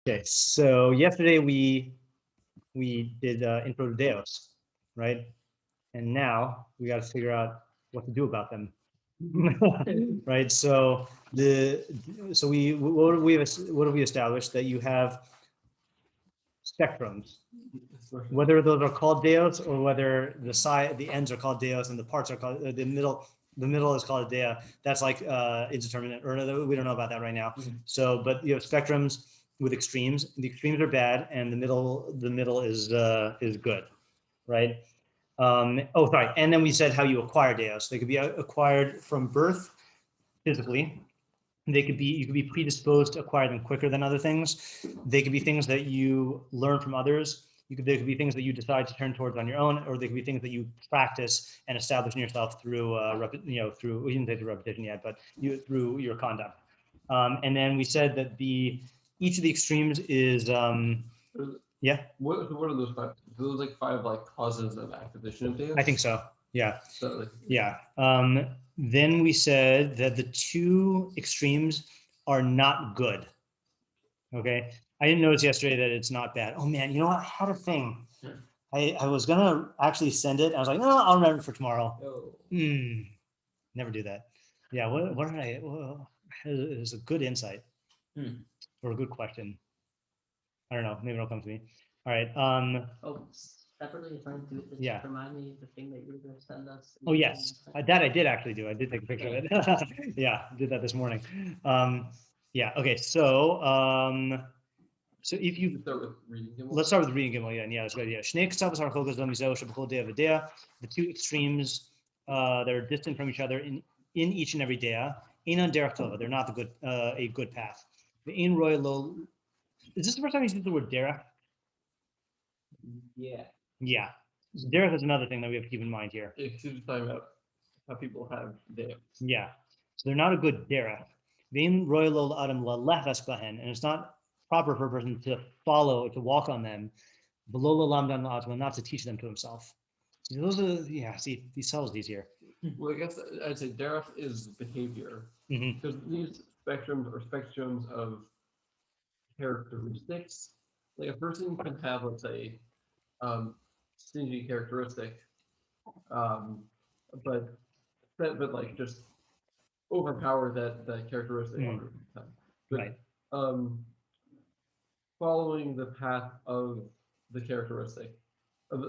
Okay, so yesterday we did intro to Deos, right? And now we got to figure out what to do about them, right? So what have we established? That you have spectrums, whether those are called Deos or whether the ends are called Deos and the parts are called the middle is called a deah. That's like indeterminate, or we don't know about that right now. Mm-hmm. So, but you have spectrums with extremes. The extremes are bad, and the middle is good, right? Sorry. And then we said how you acquire deos. They could be acquired from birth, physically. You could be predisposed to acquire them quicker than other things. They could be things that you learn from others. There could be things that you decide to turn towards on your own, or they could be things that you practice and establish in yourself through, through, we didn't say through repetition yet, but through your conduct. And then we said that each of the extremes is, yeah. What are those five? Are those like five causes of acquisition of deos? I think so. Yeah. So yeah. Then we said that the two extremes are not good. Okay. I didn't notice yesterday that it's not bad. Oh man, you know what? I had a thing. I was gonna actually send it. I was like, no, I'll remember it for tomorrow. Never do that. Yeah. What did I? Well, it was a good insight or a good question. I don't know. Maybe it'll come to me. All right. Separately, if I do it, just remind me of the thing that you were going to send us. Oh yes, that I did actually do. I did take a picture of it. Yeah, did that this morning. Yeah. Okay. So if you let's start with reading Gimel. Yeah, that's good. Yeah. The two extremes that are distant from each other in each and every deah. They're not a good path. The in roy lo. Is this the first time you use the word derech? Yeah. Yeah. So derech is another thing that we have to keep in mind here. It's talking about how people have deah. Yeah. So they're not a good derech. And it's not proper for a person to walk on them, not to teach them to himself. So those are, see, he sells these here. Well, I guess I'd say derech is behavior. Because these spectrums are spectrums of characteristics. Like a person can have, let's say, stingy characteristic, but just overpower that characteristic. But, right. Following the path of the characteristic of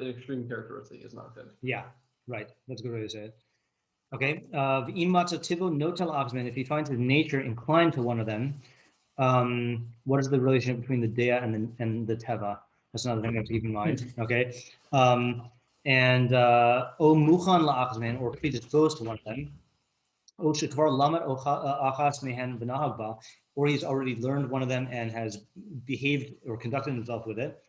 an extreme characteristic is not good. Yeah, right. That's a good way to say it. Okay. If he finds his nature inclined to one of them, what is the relationship between the deah and the teva? That's another thing we have to keep in mind. Okay. And muchan la'achzmen, or predisposed to one of them, or he's already learned one of them and has behaved or conducted himself with it.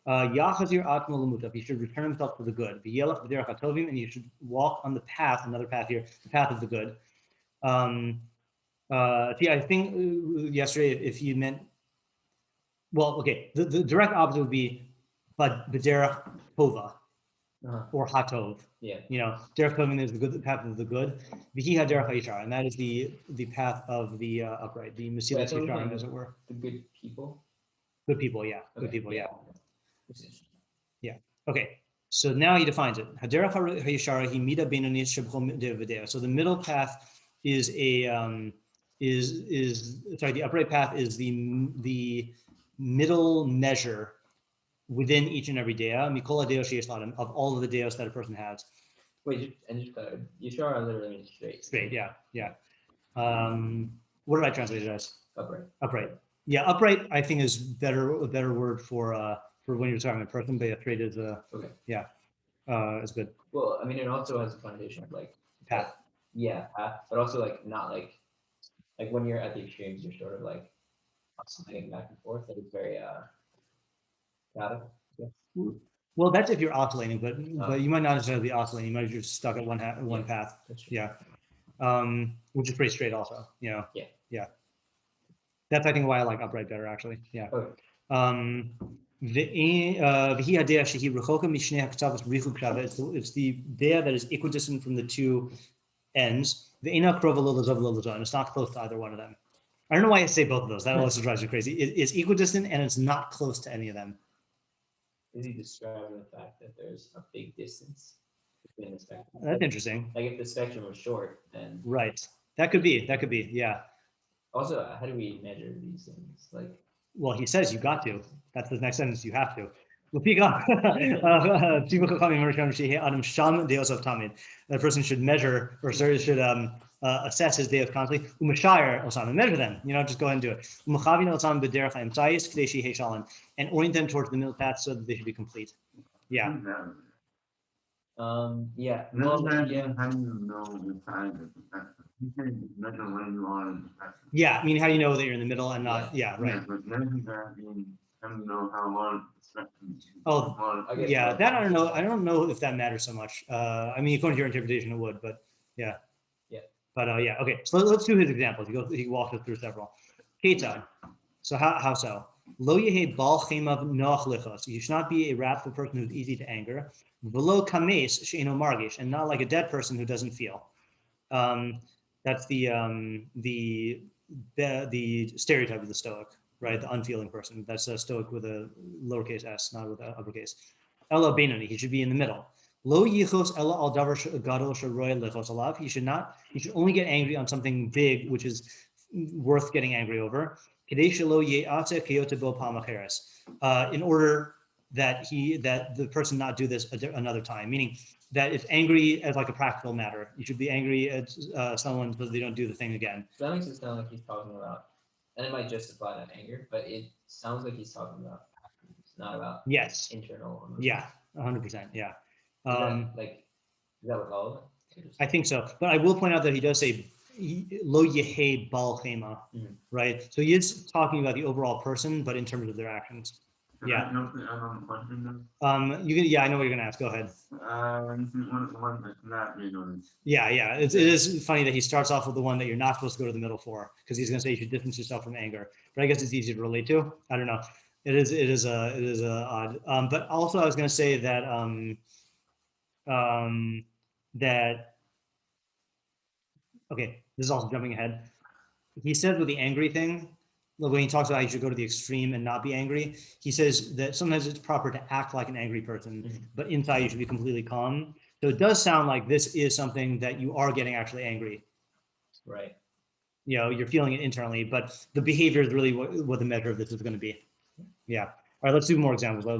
He should return himself to the good. And you should walk on the path, another path here, the path of the good. I think yesterday, if you meant, well, okay, the direct opposite would be b'derech tova or hatov. Yeah. Derech tovim is the path of the good. V'hi haderech hayishar, and that is the path of the upright, the mesilas yesharim, as it were. The good people. Good people, yeah. Okay. Good people, yeah. Yeah. Okay. So now he defines it. Haderech hayishar hi mida beinonit shebchol deah. So the middle path is the upright path is the middle measure within each and every deah, mikola deos sheyesh l'adam, of all of the deos that a person has. Wait, and yeshar literally means straight. Straight, yeah. What did I translate it as? Upright. Yeah, upright I think is a better word for when you're talking a person, but straight is okay. Yeah, it's good. Well, I mean, it also has a foundation of path. Yeah, path, but also not like when you're at the extremes, you're sort of oscillating back and forth. That is very chaotic. Yeah. Well, that's if you're oscillating, but you might not necessarily be oscillating. You might be just stuck at one path. Yeah, which is pretty straight, also. Yeah. That's I think why I like upright better, actually. Yeah. Okay. It's the deah that is equidistant from the two ends. The ina krova lo lazov lo lazon. It's not close to either one of them. I don't know why I say both of those. That also drives me crazy. It's equidistant and it's not close to any of them. Is he describing the fact that there's a big distance between the spectrum? That's interesting. Like if the spectrum was short, then Right. That could be. Yeah. also how do we measure these things? Like, Well, he says you got to. That's the next sentence. You have to. The person should measure or should assess his deah constantly. And measure them. Just go ahead and do it. And orient them towards the middle path so that they should be complete. Yeah. yeah. Well, Well, yeah. how do you know the size of the spectrum? You can measure where you are in the spectrum. Yeah. I mean, how do you know that you're in the middle and not? Yeah. Right. Yeah, but measuring that means how do you know how large the spectrum is? Oh, I guess yeah. so. That I don't know. I don't know if that matters so much. I mean, according to your interpretation, it would, but yeah. Yeah. But yeah. Okay. So let's do his examples. He walks us through several. Ketzad. So how so? Lo yehe bal chemav noach lichos. You should not be a wrathful person who's easy to anger. V'lo kames she'eno margish, and not like a dead person who doesn't feel. That's the stereotype of the Stoic, right? The unfeeling person. That's a Stoic with a lowercase s, not with an uppercase. Ella benoni. He should be in the middle. Lo yichos ella al davar gadol sheroy lichos alav. He should only get angry on something big, which is worth getting angry over. In order that the person not do this another time, meaning that it's angry as like a practical matter. You should be angry at someone so they don't do the thing again. That makes it sound like he's talking about, and it might justify that anger, but it sounds like he's talking about actions, not about Yes. internal emotions. Yeah. 100%. Yeah. Is that with all of it? I think so. But I will point out that he does say lo yehe bal chema, right? So he is talking about the overall person, but in terms of their actions. Yeah. I know the question. I know what you're gonna ask. Go ahead. One that's not made on. Yeah. It is funny that he starts off with the one that you're not supposed to go to the middle for, because he's gonna say you should distance yourself from anger. But I guess it's easy to relate to. I don't know. It is odd. But also I was gonna say that okay, this is also jumping ahead. He says with the angry thing, when he talks about how you should go to the extreme and not be angry, he says that sometimes it's proper to act like an angry person, but inside you should be completely calm. So it does sound like this is something that you are getting actually angry. Right. You're feeling it internally, but the behavior is really what the measure of this is going to be. Yeah. All right, let's do more examples. Oh,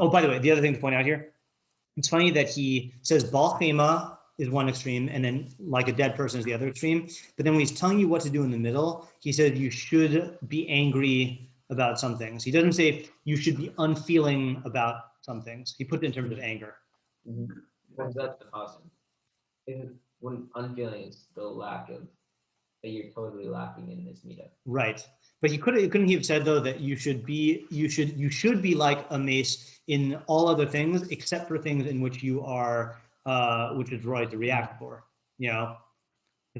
by the way, the other thing to point out here, it's funny that he says bal chema is one extreme, and then like a dead person is the other extreme. But then when he's telling you what to do in the middle, he said you should be angry about some things. He doesn't say you should be unfeeling about some things. He put it in terms of anger. Because that's the positive. When unfeeling is the lack of, that you're totally lacking in this meetup. Right. But couldn't he have said though that you should be like a mace in all other things except for things in which you are which is right to react for. The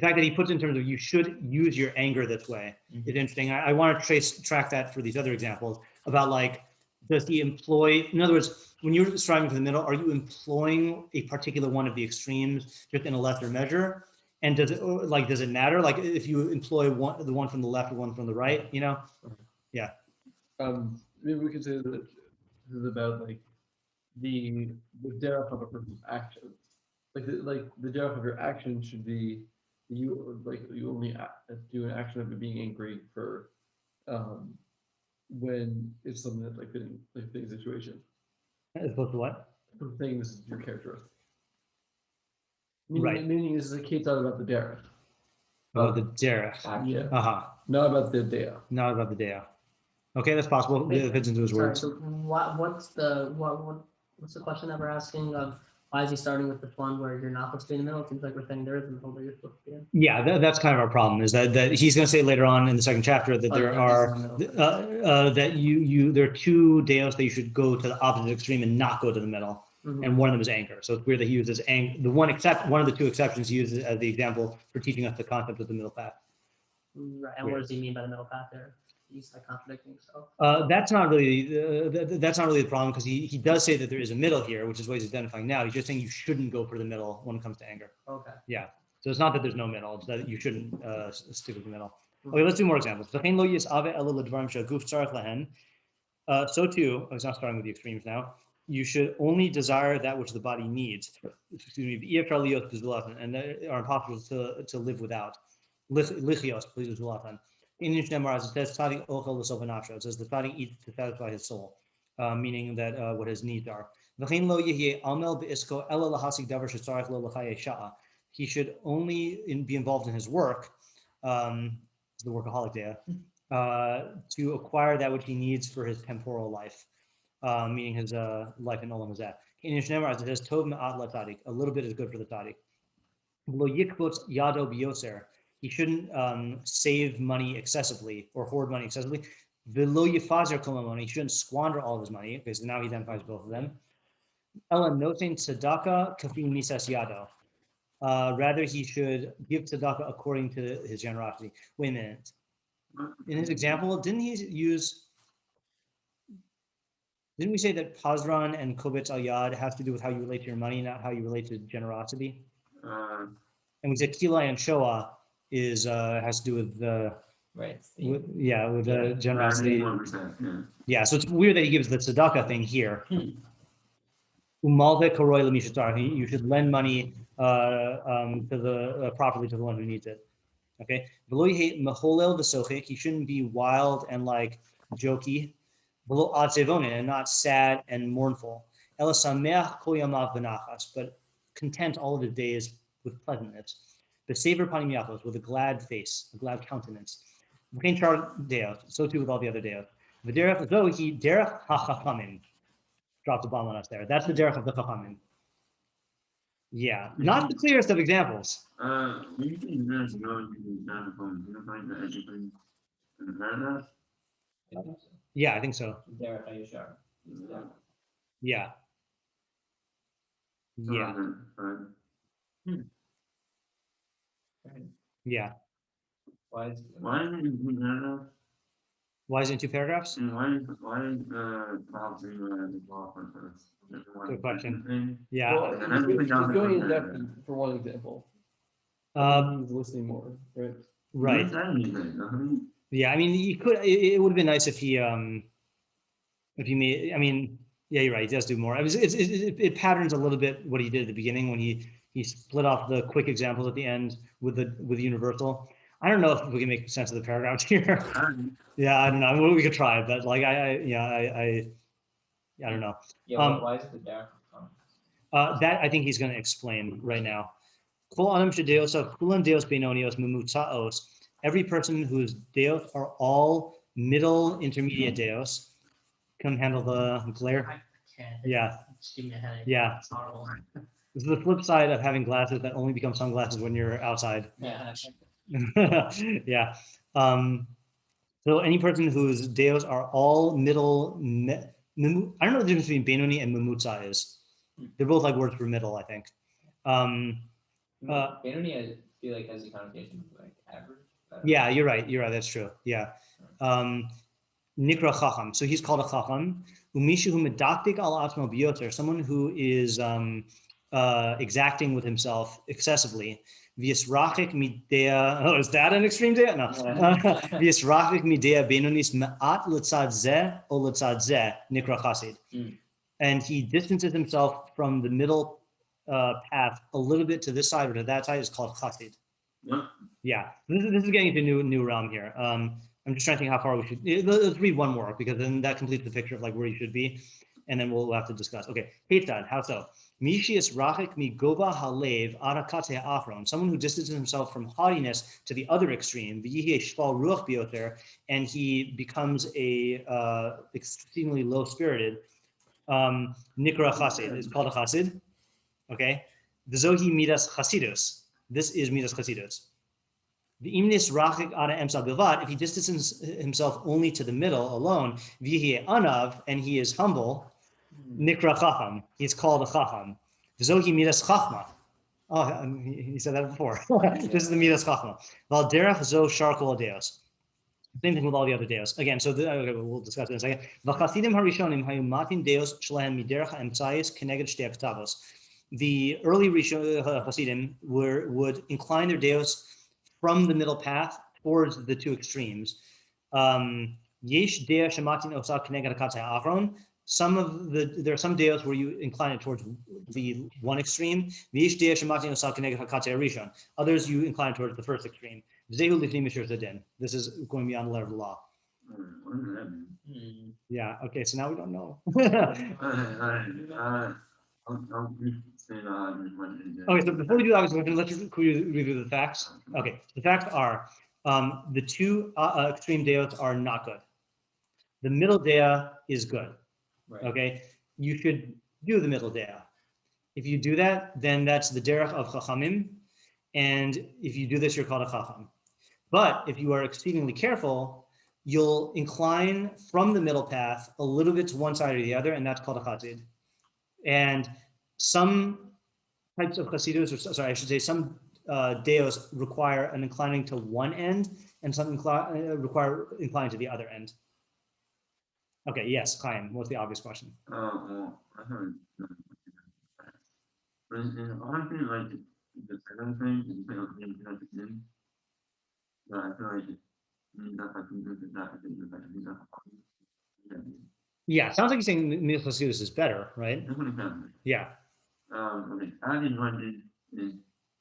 fact that he puts in terms of you should use your anger this way is interesting. I want to track that for these other examples about like, does he employ, in other words, when you're striving for the middle, are you employing a particular one of the extremes just in a lesser measure? And does it matter? Like if you employ the one from the left or one from the right, Yeah. Maybe we could say that this is about like the deah of a person's actions. Like the deah of your actions should be you only do an action of being angry for when it's something that's like in a situation. As opposed to what? For saying this is your characteristic. Right. Meaning this is a case out about the deah. About the deah. Yeah. Not about the deah. Not about the deah. Okay, that's possible. It fits into his words. So what's the question that we're asking of why is he starting with this one where you're not supposed to be in the middle? It seems like we're saying there is a middle that you're supposed to be in. Yeah, that's kind of our problem, is that he's going to say later on in the second chapter that there are that there are two deos that you should go to the opposite extreme and not go to the middle. And one of them is anger. So it's weird that he uses one of the two exceptions he uses as the example for teaching us the concept of the middle path. Right. And what does he mean by the middle path there? He's like contradicting himself. That's not really the problem, because he does say that there is a middle here, which is what he's identifying now. He's just saying you shouldn't go for the middle when it comes to anger. Okay. Yeah. So it's not that there's no middle, it's that you shouldn't stick with the middle. Okay, let's do more examples. So too, it's not starting with the extremes now. You should only desire that which the body needs. Excuse me, and they are impossible to live without. Lichios, please, in Shemar, as it says, it says the tzaddik eats to satisfy his soul, meaning that what his needs are. He should only be involved in his work, the workaholic deah, to acquire that which he needs for his temporal life, meaning his life in olam hazeh. In Shemar, as it says, tov me'at latzadik, a little bit is good for the tzaddik. Lo yikbutz yado biyoser. He shouldn't save money excessively or hoard money excessively. V'lo yifazer kol mamon. He shouldn't squander all of his money, because now he identifies both of them. Ela notein tzedakah kafin misas yado. Rather, he should give tzedakah according to his generosity. Wait a minute. In his example, didn't we say that Pazran and Kobetz al Yad has to do with how you relate to your money, not how you relate to generosity? And we said Kila and Shoah has to do with the generosity. 91%, Yeah, so it's weird that he gives the tzedakah thing here. You should lend money properly to the one who needs it. Okay. He shouldn't be wild and like jokey, and not sad and mournful. But content all of his days with pleasantness. The savor panimiachos, with a glad face, a glad countenance. So too with all the other deah. The derech zohi derech hachachamim. Dropped a bomb on us there. That's the derech of the chachamim. Yeah, not the clearest of examples. You can just go to the example and find the everything in the paragraph. Yeah, I think so. Derech hayashar. Yeah. Yeah. Yeah. Why is Why is it in the paragraph? Why is it in two paragraphs? And why is policy the law first? Good question. Yeah. Yeah. He's going in depth for one example. He's listening more, right? Right. Yeah, I mean, you could. It would have been nice if he made. I mean, yeah, you're right. He does do more. It patterns a little bit what he did at the beginning when he split off the quick examples at the end with the universal. I don't know if we can make sense of the paragraphs here. Yeah, I don't know. Well, we could try, but like I don't know. Yeah, why is it the derech of comments? That I think he's going to explain right now. Every person whose deos are all middle intermediate deos. Can handle the glare. I can't. Yeah. Just give me a headache. Yeah. It's horrible. This is the flip side of having glasses that only become sunglasses when you're outside. Yeah. Yeah. So any person whose deos are all middle, I don't know what the difference between Benoni and Mumutza is. They're both like words for middle, I think. Benoni, I feel like has a connotation of like average. Yeah, you're right. That's true. Yeah. Nikra Chacham. So he's called a Chacham. Umishu medaktik al atmo biyoter. Someone who is exacting with himself excessively. V'yisrachik midea. Oh, is that an extreme deah? No. V'yisrachik midea benonis me'at letzad zeh o letzad zeh nikra chasid. And he distances himself from the middle path a little bit to this side or to that side is called chasid. Yeah, this is getting into new realm here. I'm just trying to think how far we should. Let's read one more because then that completes the picture of like where you should be, and then we'll have to discuss. Okay, Heitzad, how so? Mishias rachik mi gova halev arakate afron. Someone who distances himself from haughtiness to the other extreme, v'yihi shval ruach bioter, and he becomes a extremely low-spirited. Nikra chasid is called a chasid. Okay, the zohi midas chasidus. This is midas chasidus. The imnis rachik ada emsal bilvad. If he distances himself only to the middle alone, v'yihi anav, and he is humble. Nikra chacham. He's called a chacham. Zohi midas chachma. Oh, he said that before. This is the midas chachma. Val derech zo shar kol deos. Same thing with all the other deos. Again, so okay, we'll discuss it in a second. V'chasidim harishonim hayu matin deos shlehem miderech emtzayis keneged shtei haktavos. the early Hasidim would incline their deos from the middle path towards the two extremes. Yesh deah shematin osa keneged hakatzeh ha'achron. There are some deos where you incline it towards the one extreme. Yesh deah shematin osa keneged hakatzeh harishon. Others you incline towards the first extreme. Zehu lifnim mishur zadin. This is going beyond the letter of the law. What does that mean? Yeah. Okay. So now we don't know. I'll say that. Okay, so before we do the obvious question, let's just quickly review the facts. Okay, the facts are the two extreme deos are not good. The middle deah is good. Right. Okay, you should do the middle deah. If you do that, then that's the derech of chachamim, and if you do this, you're called a chacham. But if you are exceedingly careful, you'll incline from the middle path a little bit to one side or the other, and that's called a chazid. And some types of chasidus, or sorry, I should say some deos require an inclining to one end, and some require inclining to the other end. Okay, yes, Chaim, what's the obvious question? Well, I heard. But honestly, like the second thing is like okay, you have to begin. But I feel like it means that I can do that. Yeah, sounds like you're saying Mitzvah chasidus is better, right? That's what it sounds like. Yeah. Okay, I didn't want is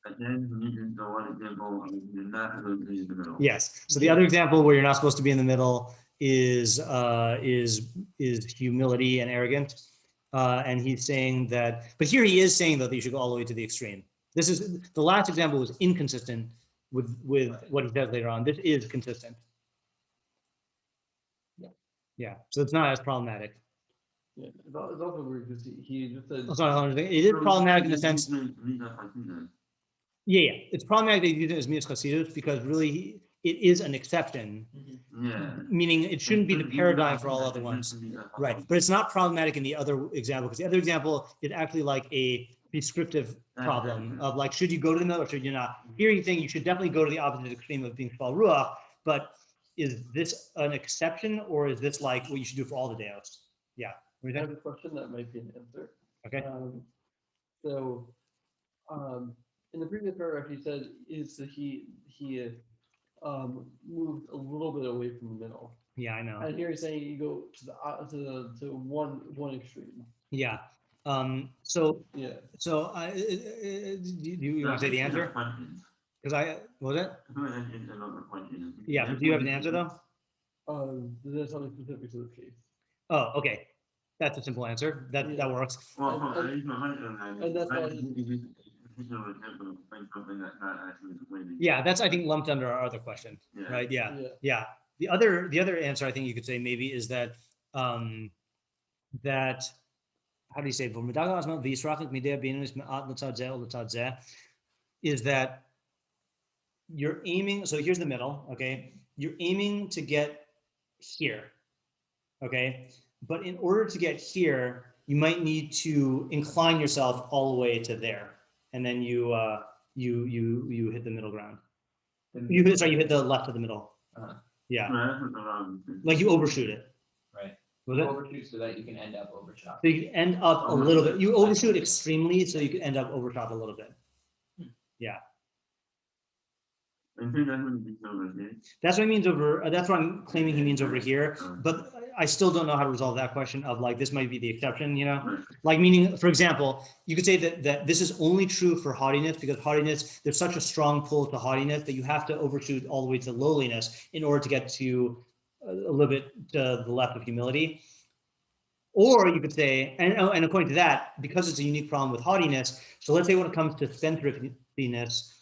again, you need the one example of you're not supposed to be in the middle. Yes. So the other example where you're not supposed to be in the middle is humility and arrogant, and he's saying that. But here he is saying though that you should go all the way to the extreme. This is the last example was inconsistent with what he says later on. This is consistent. Yeah. So it's not as problematic. Yeah, it's also weird because he just said. It's not, it is problematic in the sense. Yeah, it's problematic that you use it as mitzvah chasidus because really it is an exception. Yeah. Meaning it shouldn't be the paradigm for all other ones. Right, but it's not problematic in the other example because the other example is actually like a prescriptive problem of like, should you go to the middle or should you not? Here you think you should definitely go to the opposite extreme of being shval ruach, but is this an exception or is this like what you should do for all the deos? Yeah. What do I you have think? a question that might be an answer. Okay. So, in the previous paragraph, he said is that he moved a little bit away from the middle, Yeah, I know. and here he's saying you go to one extreme. Yeah. So Yeah. so do you want to say the answer? Because what was it? Yeah. But do you have an answer though? There's something specific to this case. Oh, okay. That's a simple answer. That Yeah. works. And that's why. Yeah, that's I think lumped under our other question, right? Yeah, yeah. The other answer I think you could say maybe is that that how do you say is that you're aiming. So here's the middle. Okay, you're aiming to get here. Okay, but in order to get here, you might need to incline yourself all the way to there, and then you hit the middle ground. You hit the left of the middle. Yeah, like you overshoot it. Right. Was it? Overshoot so that you can end up overshot. So you can end up a little bit. You overshoot extremely, so you can end up overshot a little bit. Yeah. That's what he means over. That's what I'm claiming he means over here. But I still don't know how to resolve that question of like this might be the exception. You know, like meaning, for example, you could say that this is only true for haughtiness because haughtiness there's such a strong pull to haughtiness that you have to overshoot all the way to lowliness in order to get to a little bit to the left of humility. Or you could say, and according to that, because it's a unique problem with haughtiness. So let's say when it comes to spendthriftiness.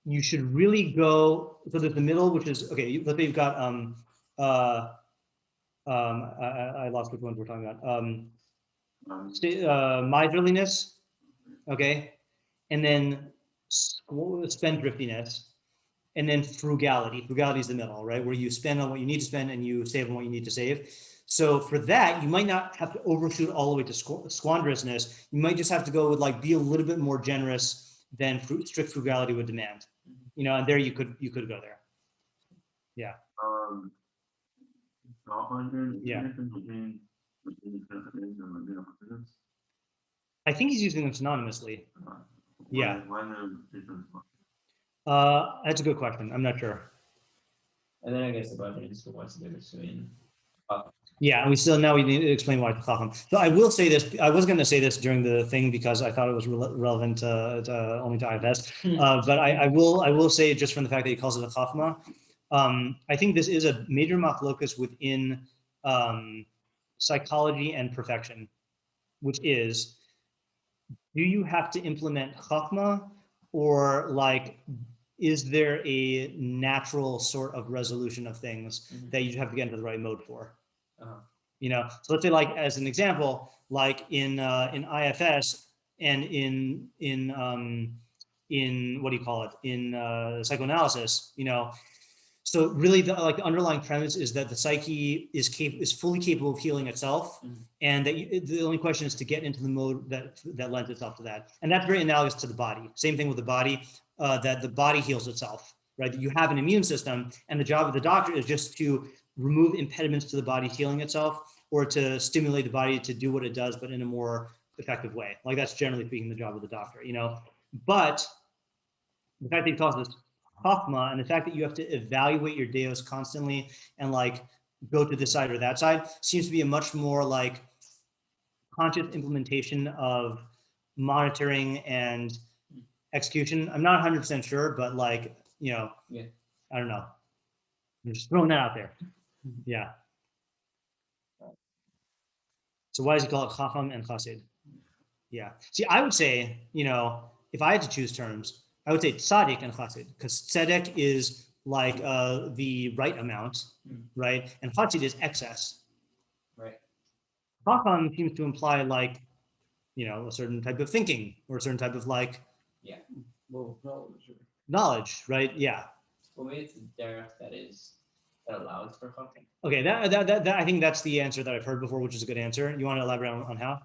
You should really go, so there's the middle, which is, okay, let's say you've got, I lost which ones we're talking about. Miserliness, okay, and then spendthriftiness, and then frugality. Frugality is the middle, right, where you spend on what you need to spend and you save on what you need to save. So for that, you might not have to overshoot all the way to squanderousness. You might just have to go with like, be a little bit more generous than strict frugality would demand, you know, and there you could go there. Yeah. Yeah. I think he's using them synonymously. Yeah. Why no difference? That's a good question. I'm not sure. And then I guess the question is what's the difference between Yeah, and we need to explain why it's chacham. So I will say this. I was going to say this during the thing because I thought it was relevant only to IFS. But I will say just from the fact that he calls it a chachma. I think this is a major machlokas within psychology and perfection, which is, do you have to implement chachma, or like, is there a natural sort of resolution of things that you have to get into the right mode for? You know, so let's say, like, as an example, like in IFS and in what do you call it, in psychoanalysis, you know, so really the underlying premise is that the psyche is fully capable of healing itself, and that the only question is to get into the mode that lends itself to that. And that's very analogous to the body. Same thing with the body, that the body heals itself, right? That you have an immune system, and the job of the doctor is just to remove impediments to the body healing itself, or to stimulate the body to do what it does, but in a more effective way. Like, that's generally speaking the job of the doctor, you know. But the fact that he calls this chachma, and the fact that you have to evaluate your deos constantly and like go to this side or that side, seems to be a much more like conscious implementation of monitoring and execution. I'm not 100% sure, but like, you know, Yeah. I don't know. I'm just throwing that out there. Yeah. So why does he call it chacham and chassid? Yeah. See, I would say, you know, if I had to choose terms, I would say tzaddik and chassid, because tzedek is like the right amount, right? And chassid is excess. Right. Chacham seems to imply like, you know, a certain type of thinking or a certain type of like Well, knowledge, right? Yeah. Well, maybe it's the deah that allows for chacham. Okay, that I think that's the answer that I've heard before, which is a good answer. You want to elaborate on how?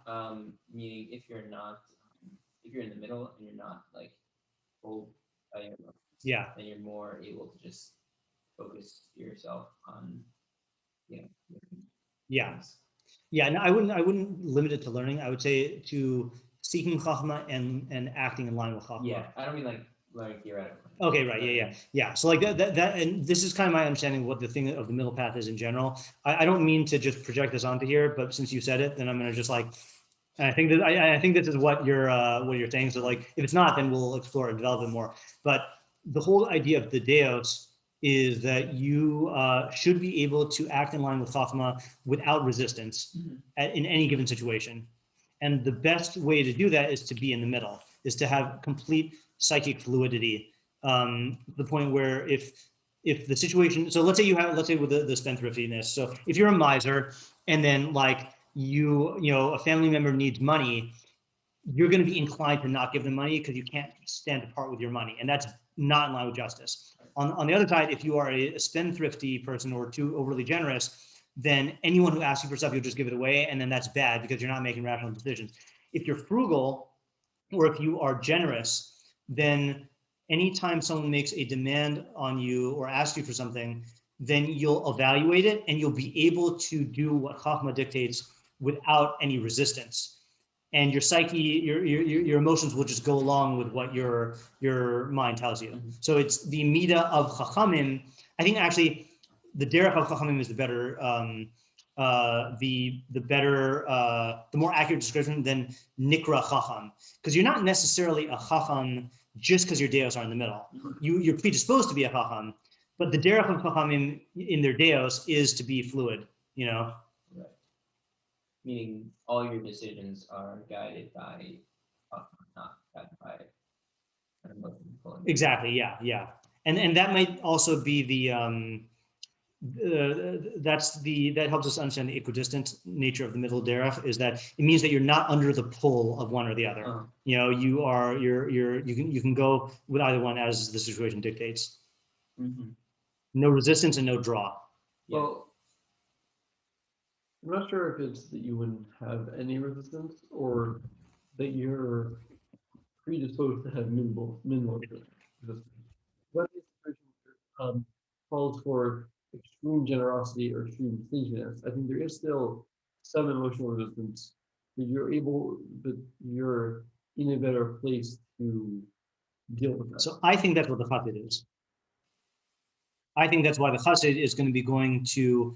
Meaning if you're in the middle and you're not like pulled by your emotions, Yeah. then you're more able to just focus yourself on, you know. Yeah. things. Yeah, no, I wouldn't limit it to learning. I would say to seeking chachma and acting in line with chachma. Yeah, I don't mean like learning theoretically. Okay, right, yeah. So like that, and this is kind of my understanding of what the thing of the middle path is in general. I don't mean to just project this onto here, but since you said it, then I'm gonna just like, and I think that I think this is what you're saying. So like, if it's not, then we'll explore and develop it more. But the whole idea of the deos is that you should be able to act in line with chachma without resistance in any given situation. And the best way to do that is to be in the middle, is to have complete psychic fluidity. The point where if the situation, so let's say with the spendthriftiness. So if you're a miser and then like you know, a family member needs money, you're going to be inclined to not give them money because you can't stand to part with your money. And that's not in line with justice. On the other side, if you are a spendthrifty person or too overly generous, then anyone who asks you for stuff, you'll just give it away. And then that's bad because you're not making rational decisions. If you're frugal or if you are generous, then anytime someone makes a demand on you or asks you for something, then you'll evaluate it and you'll be able to do what chachma dictates without any resistance. And your psyche, your emotions will just go along with what your mind tells you. So it's the midah of chachamim. I think actually the derech of chachamim is the better, the more accurate description than nikra chacham, because you're not necessarily a chacham just because your deos are in the middle. You're predisposed to be a chacham, but the derech of chachamim in their deos is to be fluid. You know. Right. Meaning all your decisions are guided by not guided by an emotion. Exactly. Yeah. And that might also be the that helps us understand the equidistant nature of the middle derech, is that it means that you're not under the pull of one or the other. You know, you can go with either one as the situation dictates. No resistance and no draw. Yeah. Well, I'm not sure if it's that you wouldn't have any resistance or that you're predisposed to have minimal resistance. What if the situation calls for extreme generosity or extreme stinginess? I think there is still some emotional resistance that you're in a better place to deal with that. So I think that's what the chassid is. I think that's why the chassid is going to be going to,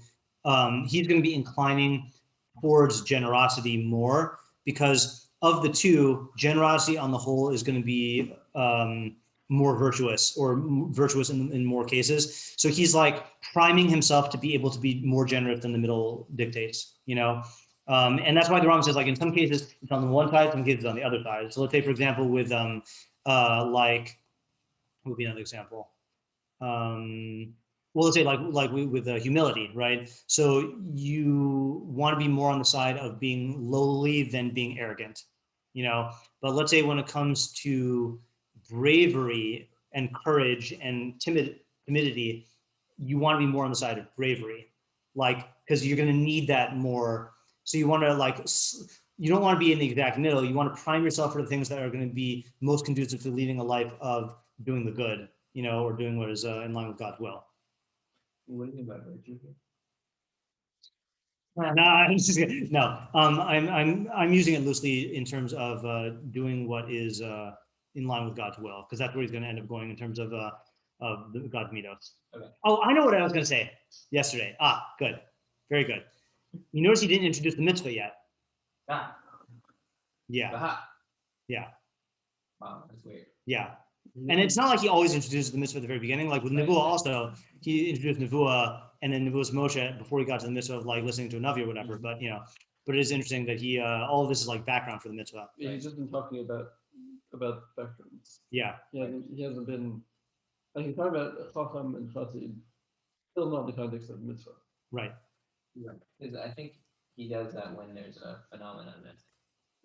he's going to be inclining towards generosity more, because of the two, generosity on the whole is going to be more virtuous, or virtuous in more cases. So he's like priming himself to be able to be more generous than the middle dictates, you know? And that's why the Rambam says, like, in some cases it's on the one side, some cases it's on the other side. So let's say, for example, with like, what would be another example? Well, let's say like with humility, right? So you want to be more on the side of being lowly than being arrogant, you know? But let's say when it comes to bravery and courage and timidity, you want to be more on the side of bravery, like, because you're going to need that more. So you want to, like, you don't want to be in the exact middle. You want to prime yourself for the things that are going to be most conducive to leading a life of doing the good, you know, or doing what is in line with God's will. What do you mean by virtue here? No, I'm just kidding. No, I'm using it loosely in terms of doing what is in line with God's will, because that's where he's going to end up going in terms of God's midos. Okay. Oh, I know what I was going to say yesterday. Good, very good. You notice he didn't introduce the mitzvah yet. Ah, Yeah, aha. yeah, Wow, that's weird. yeah. And it's not like he always introduces the mitzvah at the very beginning. Like with Right. Nevuah also, he introduced Nevuah and then Nevuah's Moshe before he got to the mitzvah of like listening to a Navi or whatever. Mhm. But, you know, but it is interesting that he, all of this is like background for the mitzvah. Yeah, he's just been talking about backgrounds. Yeah, He hasn't been, like, he's talking about chacham and chassid, still not in the context of mitzvah. right. Because I think he does that when there's a phenomenon that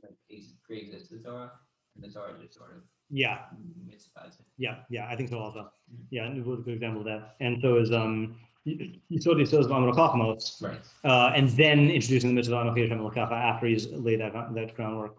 like pre-exists the Torah, and the Torah just sort of Yeah, mitzvahs it. yeah, I think so also. Yeah, Nevuah is a good example of that. And so is, you saw these of Amar Chachmos, Right. and then introducing the mitzvah Anochi Hashem Elokecha after he's laid that groundwork.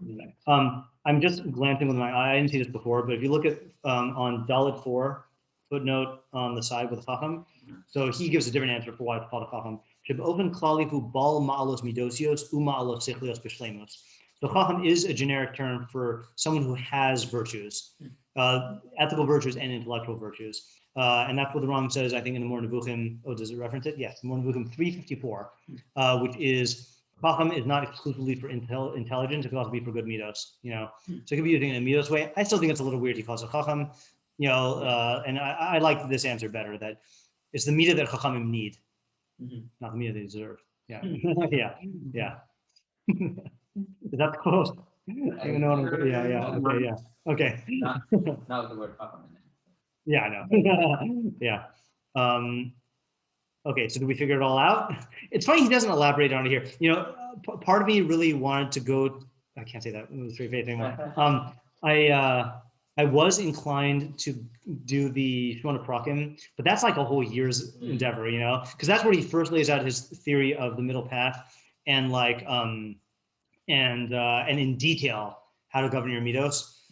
I'm just glancing with my eye. I didn't see this before, but if you look at on Dalit 4 footnote on the side with Chacham, so he gives a different answer for why it's called a Chacham. Sheb'ofen klali hu bal ma'alos midosios u'ma'alos sechlios b'shleimos. So Chacham is a generic term for someone who has virtues, ethical virtues and intellectual virtues. And that's what the Rambam says, I think, in the More Nevuchim. Oh, does it reference it? Yes, More Nevuchim 354, which is Chacham is not exclusively for intelligence; it could also be for good midos. You know, so it could be using it in a midos way. I still think it's a little weird he calls it Chacham. You know, and I like this answer better, that it's the midah that Chachamim need, not the midah they deserve. Yeah, yeah. Is that close? You know what I'm, yeah. Okay, yeah. Okay. Not with the word chacham in it. Yeah, I know. Yeah. Okay, so do we figure it all out? It's funny he doesn't elaborate on it here. You know, part of me really wanted to go. I can't say that with a straight face anymore. I was inclined to do the Shemoneh Perakim, but that's like a whole year's endeavor, you know, because that's where he first lays out his theory of the middle path, and like and in detail how to govern your midos.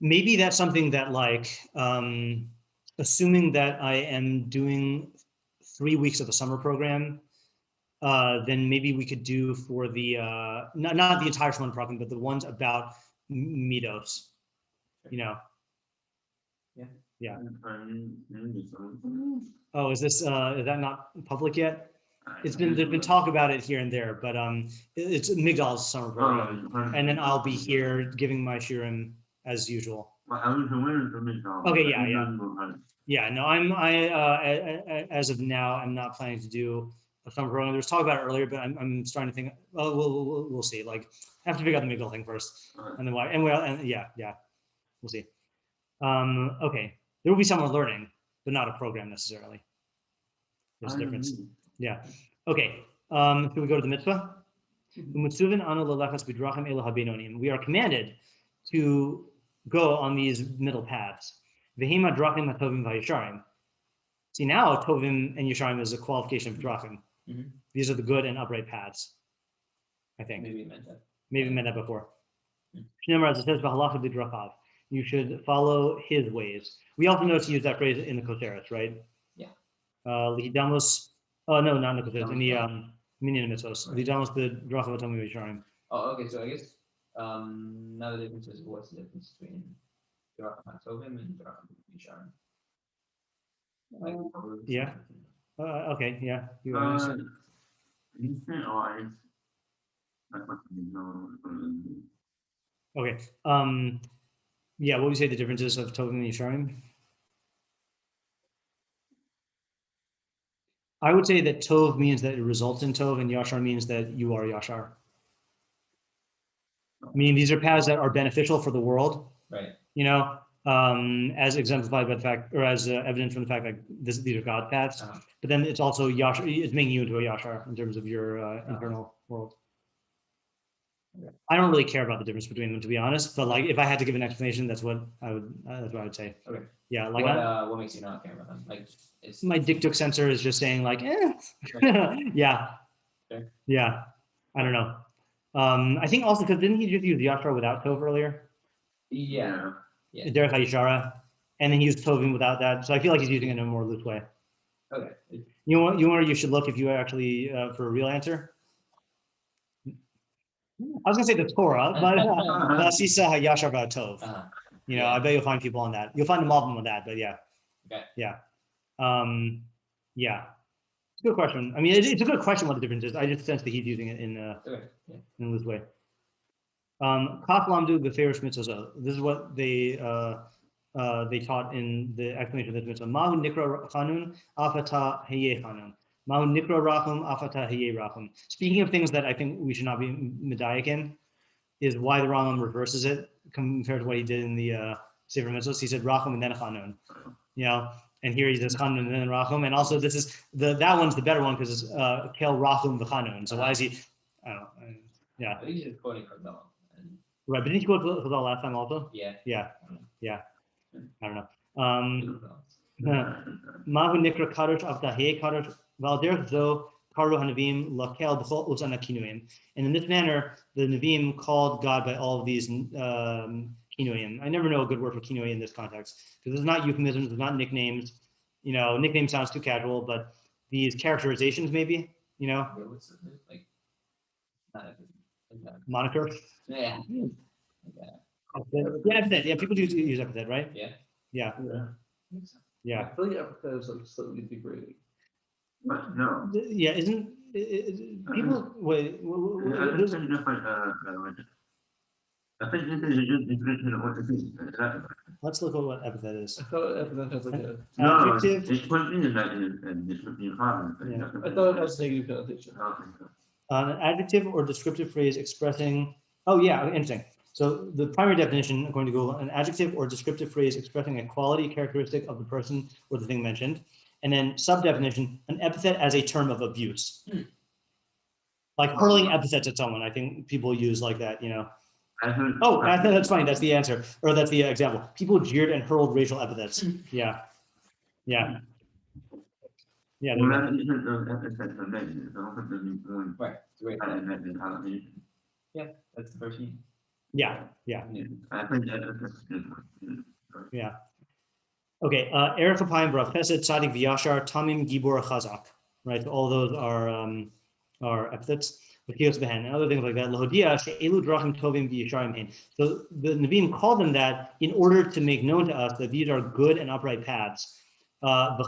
Maybe that's something that, like, assuming that I am doing 3 weeks of the summer program, then maybe we could do for the not the entire Shemoneh Perakim, but the ones about midos. You know. Yeah. Oh, is that not public yet? There's been talk about it here and there, but it's Migdal's summer program, and then I'll be here giving my shiurim as usual. Okay, yeah. No, I as of now, I'm not planning to do a summer program. There was talk about it earlier, but I'm starting to think. Oh, we'll see. Like, I have to figure out the Migdal thing first, and then why? And yeah, we'll see. Okay, there will be someone learning, but not a program necessarily. There's a difference. Yeah. Okay. Can we go to the mitzvah? We are commanded to go on these middle paths. See, now tovim and yesharim is a qualification of drachim. These are the good and upright paths, I think. Maybe you meant that. Maybe meant that before. As it says, you should follow his ways. We also notice he used that phrase in the Koteres, right? Yeah. Lihidamos. Oh no, not in the Koteres. In the Minyan Mitzvos. Lihidamos the drachim v'tomim v'yisharim. Oh, okay. So I guess now the difference is what's the difference between Derach Tovim and Derach Yishar? Like, Yeah. Okay, yeah. You Uh, understand. instant or ice? That's what you know. Okay. Yeah, what would you say the differences of Tovim and Yisharim? I would say that Tov means that it results in Tov, and Yashar means that you are Yashar. I mean, these are paths that are beneficial for the world, right. you know, as exemplified by the fact, or as evidence from the fact that these are God paths. Uh-huh. But then it's also Yashar, it's making you into a Yashar in terms of your internal world. I don't really care about the difference between them, to be honest. But like, if I had to give an explanation, that's what I would. That's what I would say. Okay. Yeah, like What makes you not care about them? Like, it's my dictuk sensor is just saying like, yeah, Okay. yeah. I don't know. I think also because didn't he just use Yashar without Tov earlier? yeah. Yeah. Derech HaYishara, and then he used Tovim without that. So I feel like he's using it in a more loose way. Okay. You know what? You know where you should look if you actually for a real answer. I was gonna say the Torah, but Vasisa HaYashar Tov. Uh-huh. You know, Yeah. I bet you'll find people on that. You'll find them all of them on that, but yeah. Okay. Yeah. Yeah. It's a good question. I mean, it's a good question what the difference is. I just sense that he's using it in Okay. Yeah. in a loose way. Kaf lamdu b'ferish mitzvah. This is what they taught in the explanation of this mitzvah. Mahu nikra chanun afata heye chanun. Mahu nikra rachum afata heye rachum. Speaking of things that I think we should not be medayik in, is why the Rambam reverses it compared to what he did in the Sefer Mitzvahs. He said rachum and then chanun. You know, and here he says chanun and then rachum. And also this is that one's the better one because it's kel rachum v'chanun. So why is he? I don't know. Yeah. I think he's just quoting from Noah. And Right, but didn't you go to the last time also? yeah. Yeah, yeah. I don't know. Yeah. Mahu nikra kadosh avdahei kadosh valder zo karu hanavim lakel b'chol usana kinuim. And in this manner, the Nevi'im called God by all of these kinuim. I never know a good word for kinuim in this context because it's not euphemisms, it's not nicknames. You know, nickname sounds too casual, but these characterizations maybe. You know, Yeah, what's the, like? Not moniker. yeah. Yeah, epithet. Yeah, people do use epithet, right? Yeah. Yeah, Yeah. yeah. I feel like epithet is like slightly degrading. What? No. Yeah, isn't people wait? I think it's just like I think this is just definition what it is. Let's look at what epithet is. I thought epithet has like a. No, Adjective. it's put in that in description part. Yeah. I thought it has negative connotation. I don't think so. An adjective or descriptive phrase expressing. Oh yeah, interesting. So the primary definition, according to Google, an adjective or descriptive phrase expressing a quality, characteristic of the person or the thing mentioned, and then sub-definition, an epithet as a term of abuse. Like hurling epithets at someone. I think people use like that. You know. Oh, that's funny. That's the answer, or that's the example. People jeered and hurled racial epithets. Yeah, yeah, yeah. Well, that's the negative. I don't think there's any point. Right. It's great. And that is how it is. That's the first thing. Yeah, yeah, I think that's good. yeah. Okay. Erech Apayim Baruch Chesed Tzadik V'Yashar Tamim Gibor Chazak. Right. All those are epithets. And other things like that. So the Nevi'im called them that in order to make known to us that these are good and upright paths. And a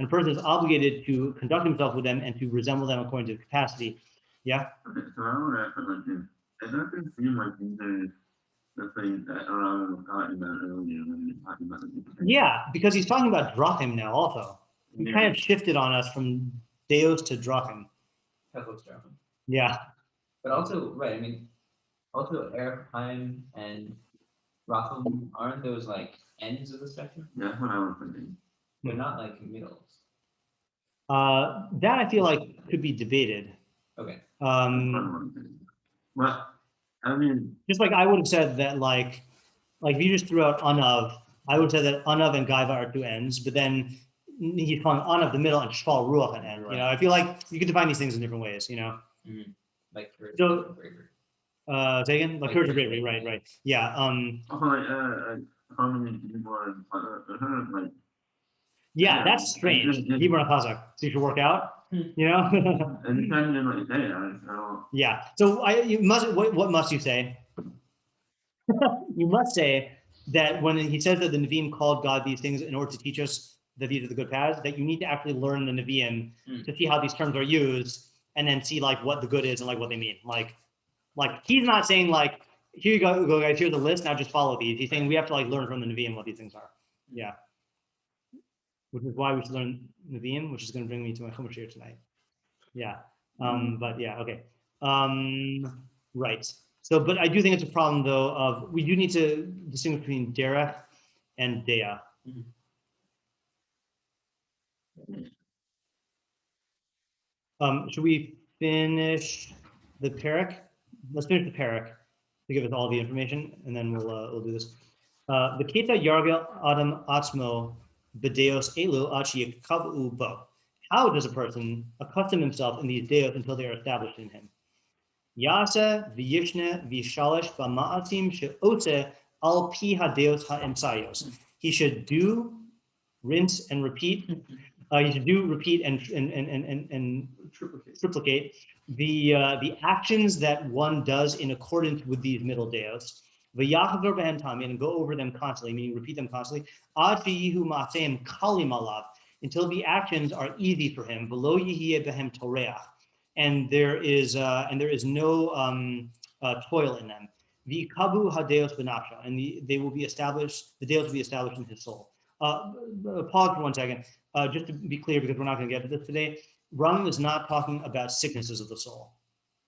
person is obligated to conduct himself with them and to resemble them according to capacity. Yeah. Okay, so I want to ask like this. It doesn't seem like these are the things that I was talking about earlier when we were talking about the Yeah, because he's talking about drachim now also. He kind of shifted on us from deos to drachim. Hilchos Deios. Yeah. But also, right? I mean, also Perakim and Rachum, aren't those like ends of the spectrum? That's what I was thinking. They're not like middles. That I feel like could be debated. Okay. Well, I mean, Just like I would have said that like if you just threw out Anav, I would say that Anav and Gaiva are two ends, but then he's calling Anav the middle and Shval Ruach an end. You know, I feel like you can define these things in different ways, you know. Mm-hmm. Like courage So- and bravery. Say again? Like courage and bravery, right. Yeah. how many people are like, Yeah, that's strange. Gibor and Chazak. So you should work out. You know? And it's not even like deah, so Yeah. So you must. What must you say? You must say that when he says that the Nevi'im called God these things in order to teach us that these are the good paths, that you need to actually learn the Nevi'im to see how these terms are used, and then see like what the good is and like what they mean. Like he's not saying like, here you go guys, here's the list, now just follow these. He's saying we have to like learn from the Nevi'im what these things are. Yeah. Which is why we should learn Nevi'im, which is going to bring me to my Chumash here tonight. Yeah. But yeah, okay. Right. So, but I do think it's a problem though of, we do need to distinguish between derech and deah. Should we finish the parak? Let's finish the parak to give us all the information, and then we'll do this. The Keta Yargel Adam Atzmo Bedeos Elu Achi Yikavu Bo. How does a person accustom himself in these deos until they are established in him? Yasa v'yishne v'shalish v'ma'atim she'ose al pi hadeos ha'emsayos. He should do, rinse and repeat. He should do, repeat, and triplicate the actions that one does in accordance with these middle deos. V'yachazor b'hem tamid, and go over them constantly, meaning repeat them constantly. Ad sheyihu ma'aseim kalim alav, until the actions are easy for him. V'lo yihiyeh b'hem toreach, and there is no toil in them. V'ikabu hadeos b'nafsha, and they will be established. The deos will be established in his soul. Pause for 1 second, just to be clear, because we're not going to get to this today. Rambam is not talking about sicknesses of the soul.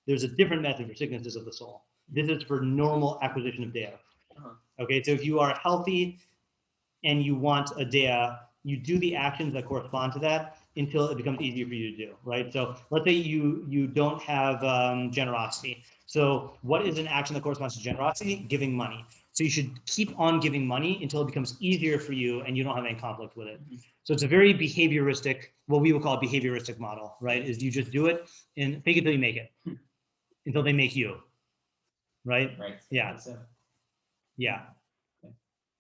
There's a different method for sicknesses of the soul. This is for normal acquisition of deah. Okay, so if you are healthy and you want a deah, you do the actions that correspond to that until it becomes easier for you to do, right? So let's say you don't have generosity. So what is an action that corresponds to generosity? Giving money. So you should keep on giving money until it becomes easier for you and you don't have any conflict with it. So it's a very behavioristic, what we would call a behavioristic model, right? Is you just do it and fake it till you make it, until they make you, right? Right. Yeah. So, Yeah.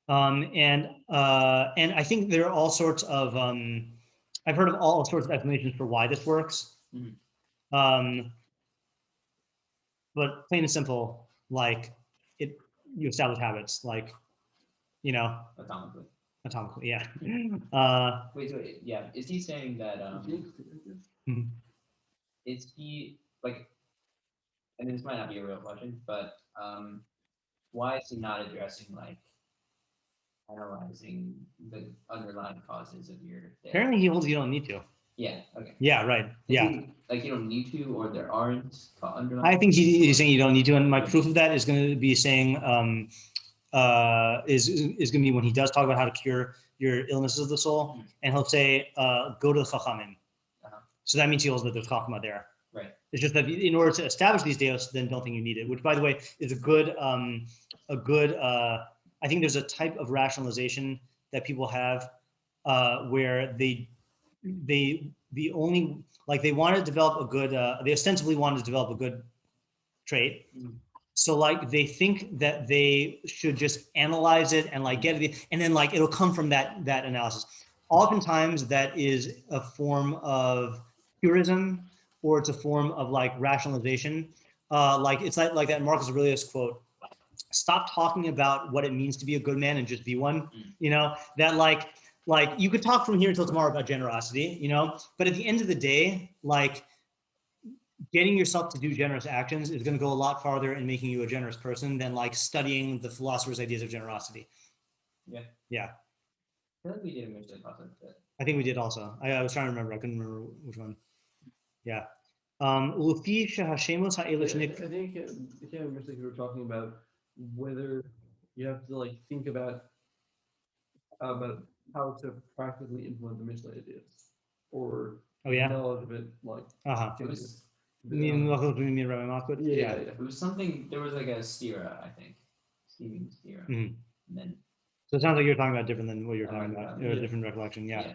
And I think there are all sorts of, I've heard of all sorts of explanations for why this works. But plain and simple, like you establish habits, like, atomically, yeah. wait, yeah. Is he saying that, is he, like, and this might not be a real question, but why is he not addressing, like, analyzing the underlying causes of your death? Apparently he holds you don't need to. Yeah, okay. Yeah, right. Yeah. Like, you don't need to, or there aren't underlying. I think he's saying you don't need to, and my proof of that is going to be saying is going to be when he does talk about how to cure your illnesses of the soul, and he'll say go to the chachamim. So that means he holds that there's chachma there. Right. It's just that in order to establish these deos, then don't think you need it. Which, by the way, is a good. I think there's a type of rationalization that people have where they want to develop a good. They ostensibly want to develop a good trait. So like they think that they should just analyze it and like get it, and then like it'll come from that analysis. Oftentimes that is a form of purism, or it's a form of like rationalization. Like it's like that Marcus Aurelius quote: "Stop talking about what it means to be a good man and just be one." You know, that like you could talk from here until tomorrow about generosity, you know, but at the end of the day, like getting yourself to do generous actions is going to go a lot farther in making you a generous person than like studying the philosopher's ideas of generosity. Yeah. I feel like we did a Mishnah process. I think we did also. I was trying to remember. I couldn't remember which one. Yeah. I think we were talking about whether you have to like think about how to practically implement the Mishnah ideas, or knowledge of it, like Yeah. It was something. There was like a stira, I think, Stephen stira, and then. So it sounds like you're talking about different than what you're talking about. A different recollection. Yeah.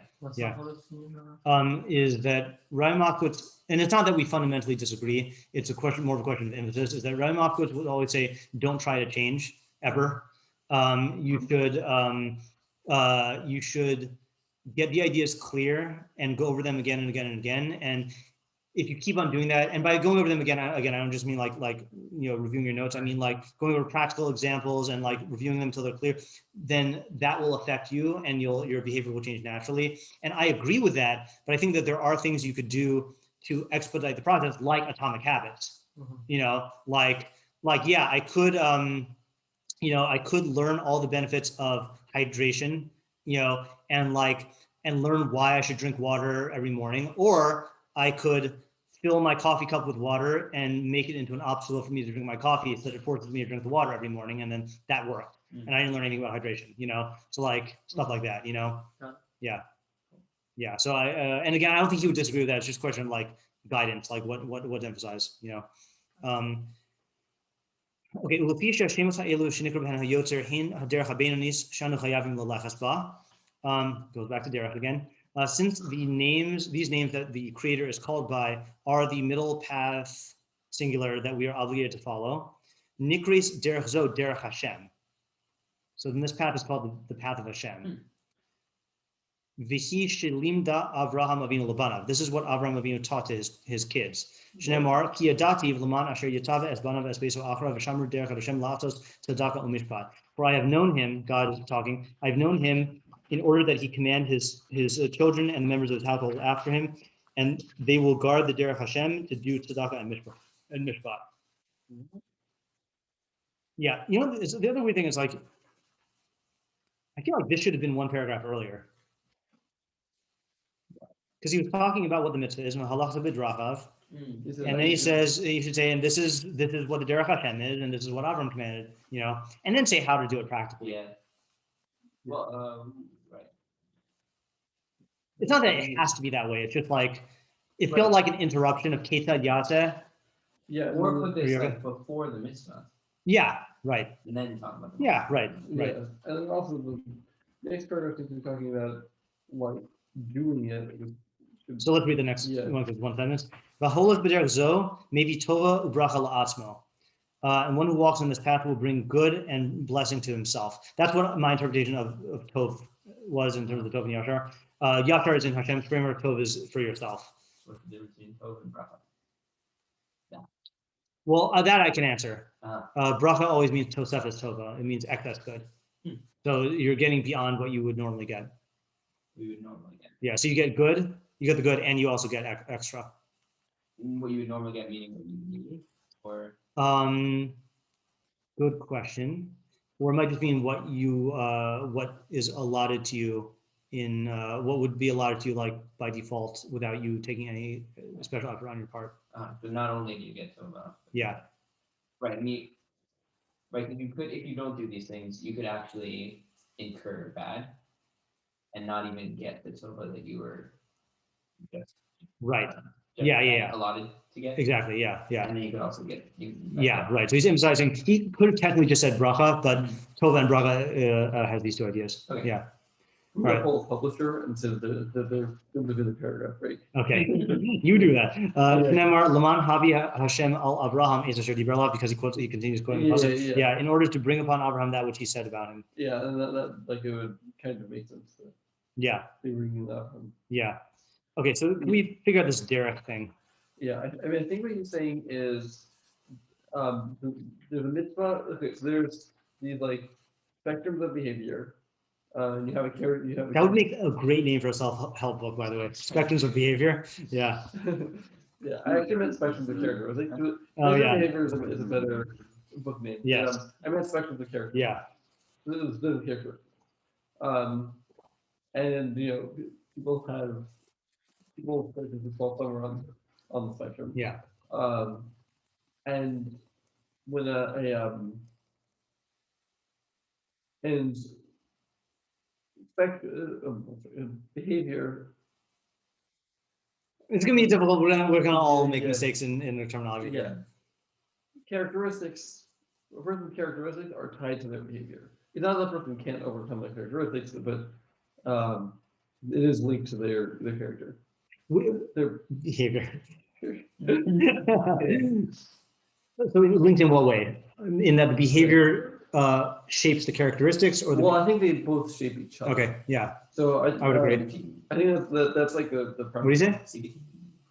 Is that Rabbi Malkut, and it's not that we fundamentally disagree, it's a question, more of a question of emphasis, is that Rabbi Malkut would always say, don't try to change ever. You should get the ideas clear and go over them again and again and again. And if you keep on doing that, and by going over them again, I don't just mean like reviewing your notes. I mean like going over practical examples and like reviewing them until they're clear. Then that will affect you, and your behavior will change naturally. And I agree with that, but I think that there are things you could do to expedite the process, like atomic habits. Yeah, I could I could learn all the benefits of hydration, and learn why I should drink water every morning, or I could fill my coffee cup with water and make it into an obstacle for me to drink my coffee, so that it forces me to drink the water every morning, and then that worked. And I didn't learn anything about hydration, so like stuff like that, yeah. So and again, I don't think he would disagree with that. It's just a question of like guidance, like what to emphasize, Okay, goes back to derech again. Since these names that the creator is called by are the middle path singular that we are obligated to follow, nikris derech zo derech Hashem. So then this path is called the path of Hashem. Vihi shelimda Avraham Avinu labanav. This is what Avraham Avinu taught to his kids. Shneimar ki yadativ laman asher yatava es banav es beso achra v'shamru derech Hashem la'atos tzedakah u'mishpat. For I have known him, God is talking, I've known him in order that he command his children and the members of his household after him, and they will guard the derech Hashem to do tzedakah and mishpat. Yeah, the other weird thing is like, I feel like this should have been one paragraph earlier. Because he was talking about what the mitzvah is, and then he says you should say, and this is what the derech Hashem is, and this is what Avram commanded, and then say how to do it practically. Yeah. Well, right. It's not that it has to be that way. It's just like it felt like an interruption of Ketzad Yaseh. Yeah. Or put this like before the mitzvah. Yeah. Right. And then talk about the Yeah. Right. Right. Yeah. And then also the next paragraph is talking about like doing it. So let's read the next one sentence. V'holach b'derech zo maybe tova ubracha la'atzmo. And one who walks on this path will bring good and blessing to himself. That's what my interpretation of tov was in terms of tov and yashar. Yashar is in Hashem's framework. Tov is for yourself. What's the difference between tov and bracha? Well, that I can answer. Bracha always means tosefes tova. It means excess good. So you're getting beyond what you would normally get. We would normally get. Yeah. So you get good. You get the good, and you also get extra. What you would normally get, meaning what you need, or good question. Or it might just mean what is allotted to you in what would be allotted to you like by default without you taking any special effort on your part. So not only do you get to yeah. Right. Right. If you don't do these things, you could actually incur bad, and not even get the tova that you were just right. Yeah. allotted to get. Exactly. Yeah. And then you could also get. Right. So he's emphasizing. He could have technically just said bracha, but tova and bracha has these two ideas. Okay. Yeah. I'm going to pull a publisher and say that they're going to do the paragraph break. Okay, you do that. Shneimar laman havi Hashem al Avraham is asher diber alav, because he continues quoting. Yeah, in order to bring upon Abraham that which he said about him. Yeah, and that like it would kind of make sense. Yeah. They bring it up. Yeah. Okay, so we figure out this derech thing. Yeah, I mean, I think what he's saying is, there's a mitzvah. Okay, so there's these like spectrums of behavior. You have a character. That would make a great name for a self-help book, by the way. Spectrums of behavior. Yeah. Yeah, I actually meant spectrums of character. I was like, behavior is a better book name. Yes. I meant spectrums of character. Yeah. This is character. And people fall somewhere on the spectrum. Yeah. And when behavior. It's gonna be difficult. We're gonna all make mistakes in the terminology. Yeah. Characteristics. A person's characteristics are tied to their behavior. It's not that a person can't overcome their characteristics, but it is linked to their character. Their behavior. So linked in what way? In that the behavior shapes the characteristics, or I think they both shape each other. Okay, yeah. So I would agree. I think that's like the What do you premise. say?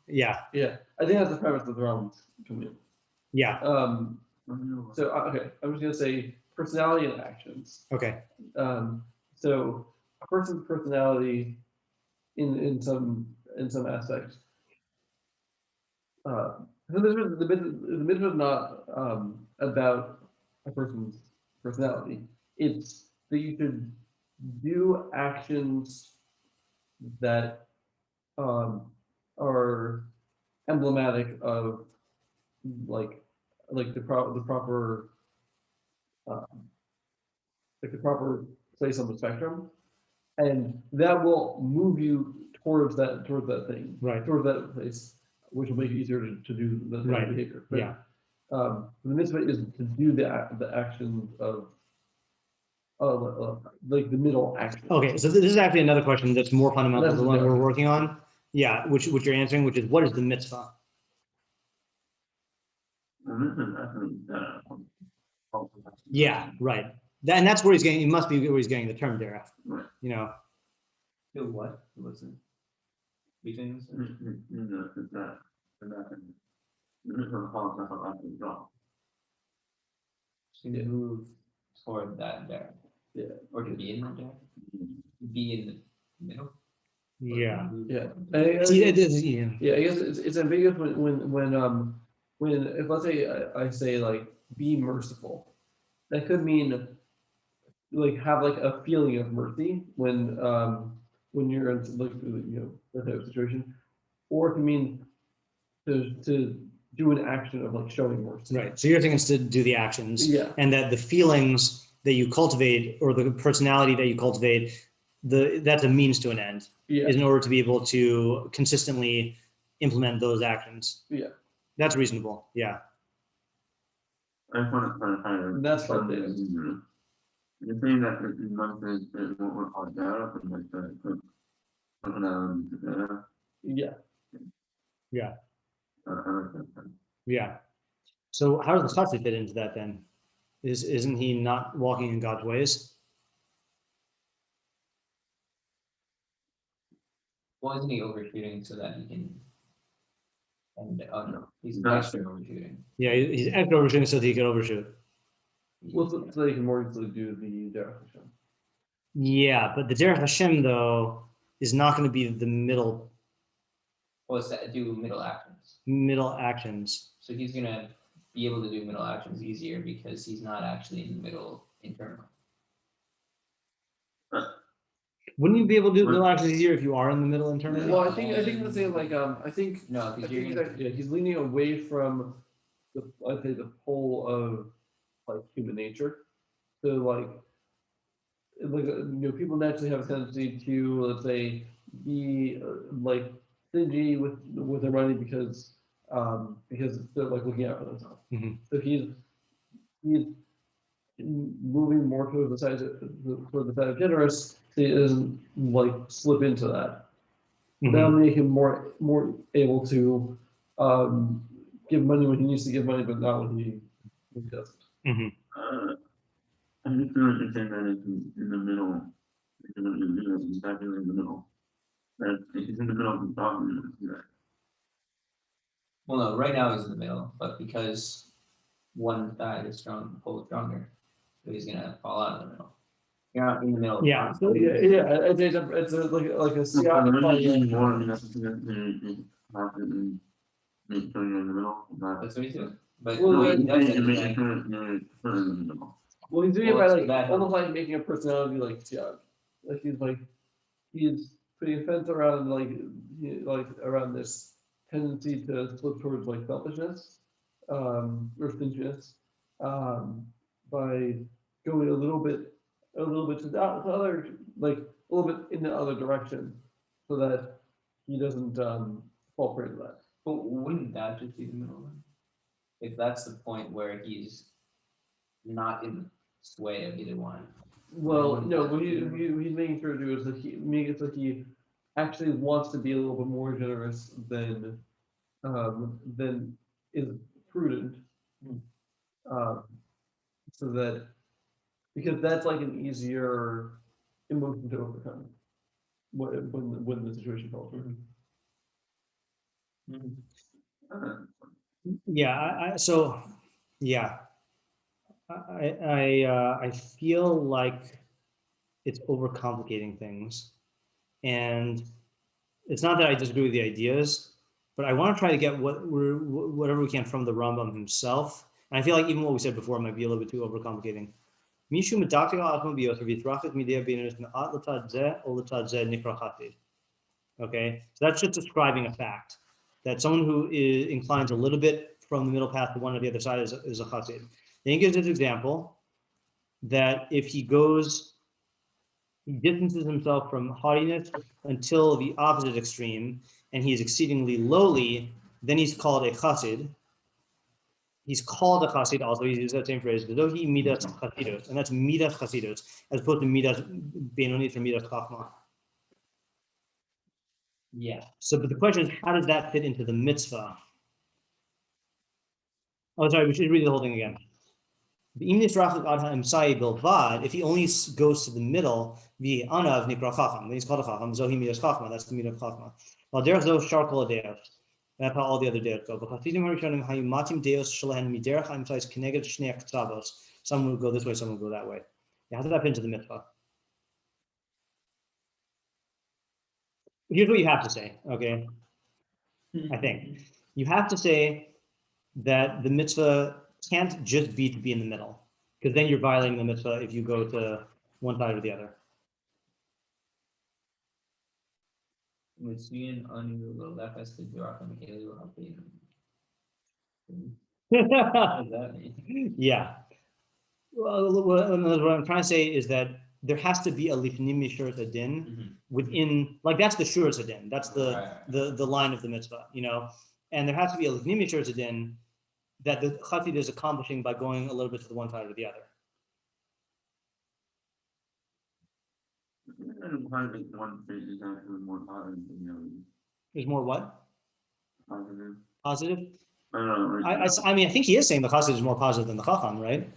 Yeah, Yeah, I think that's the premise of the Rambam coming in. yeah, So okay, I'm just gonna say personality and actions. okay, So a person's personality in some aspects. The mitzvah is not about a person's personality. It's that you should do actions that are emblematic of like the proper um, like the proper place on the spectrum, and that will move you towards that thing, right, towards that place, which will make it easier to do the Right. behavior. But, yeah. the mitzvah is to do the actions of like the middle action. Okay, so this is actually another question that's more fundamental That's than the the one we're difference. working on. Yeah, which you're answering, which is what is the mitzvah? Yeah, right. And that's where he's getting. He must be where he's getting the term deah. Right. You know. The what? What's it? Between this? To move toward that there. Yeah. Or to be in that there. Be in the middle. Or Yeah. move Yeah. toward- See, it is, yeah. Yeah, I guess it's ambiguous when if let's say I say like be merciful, that could mean like have like a feeling of mercy when you're in like that type of situation, or it can mean to do an action of like showing mercy. Right. So you're thinking it's to do the actions, Yeah. and that the feelings that you cultivate or the personality that you cultivate, that's a means to an end, Yeah. is in order to be able to consistently implement those actions. Yeah. That's reasonable. Yeah. I just want to clarify. That's what it is. You're saying that in one sense, it won't work all down, and like the Yeah. Yeah. I like that. Yeah. So how does the Chassid fit into that then? Isn't he not walking in God's ways? Well, isn't he overshooting so that he can? And no, he's That's- extra overshooting. Yeah, he's extra overshooting so that he could overshoot. Well, so they can more easily do the derivation. Yeah, but the Derech Hashem though is not going to be the middle Well, it's that do middle actions. actions. So he's gonna be able to do middle actions easier because he's not actually in the middle internal. Wouldn't you be able to do middle actions easier if you are in the middle internally? Well, I think the thing like I think No, I because think you're gonna. that, yeah, he's leaning away from I'd say the pole of like human nature. So people naturally have a tendency to, let's say, be like stingy with their money because they're like looking out for themselves. Mhm. So he's moving more towards the side of generous, so he doesn't like slip into that. That'll Mhm. make him more able to give money when he needs to give money, but not when he doesn't. Mhm. I'm just feeling you're saying that it's in the middle. It's exactly in the middle. That he's in the middle of the document. Well, no, right now he's in the middle, but because one side is strong, the pole is stronger, so he's gonna fall out of the middle. You're not in the middle. Yeah. So yeah, it's like a So Seattle I'm fire. really more necessary to have it in make sure you're in the middle. Not That's what he's doing. But Well, no, then- he does you're making anything. sure you're in the middle. Well, he's doing it Well, by it's that- almost like making a personality like Tiag. He's putting a fence around around this tendency to slip towards like selfishness, or stinginess, by going a little bit to the other, like a little bit in the other direction, so that he doesn't fall prey to that. But wouldn't that just be the middle then? If that's the point where he's not in the sway of either one. Well, no, what he's making sure to do is that he make it so he actually wants to be a little bit more generous than is prudent. Um, so that because that's like an easier emotion to overcome. when the situation calls for him. Yeah, so yeah, I feel like it's overcomplicating things, and it's not that I disagree with the ideas, but I want to try to get whatever we can from the Rambam himself. And I feel like even what we said before might be a little bit too overcomplicating. Okay, so that's just describing a fact that someone who inclines a little bit from the middle path to one or the other side is a chassid. Then he gives this example that if he distances himself from haughtiness until the opposite extreme, and he is exceedingly lowly, then he's called a chassid. He's called a chassid also. He uses that same phrase, "V'zohi midas chasidus," and that's midas chasidus, as opposed to midas benonit or midas chachma. Yeah. So, but the question is, how does that fit into the mitzvah? Oh, sorry, we should read the whole thing again. If he only goes to the middle, then he's called a chacham. Zohi midas chachma, that's the midah of chachma. While there's those charcoal deah. That's how all the other deahs go. Some will go this way, some will go that way. How does that fit into the mitzvah? Here's what you have to say, okay? I think. You have to say that the mitzvah can't just be to be in the middle, because then you're violating the mitzvah if you go to one side or the other. What does that mean? Yeah. Well, what I'm trying to say is that there has to be a lifnim shiur adin within, like that's the shiur adin. That's the line of the mitzvah, and there has to be a lifnim shiur adin that the chassid is accomplishing by going a little bit to the one side or the other. There's more what? Positive? I mean, I think he is saying the chassid is more positive than the chacham, right?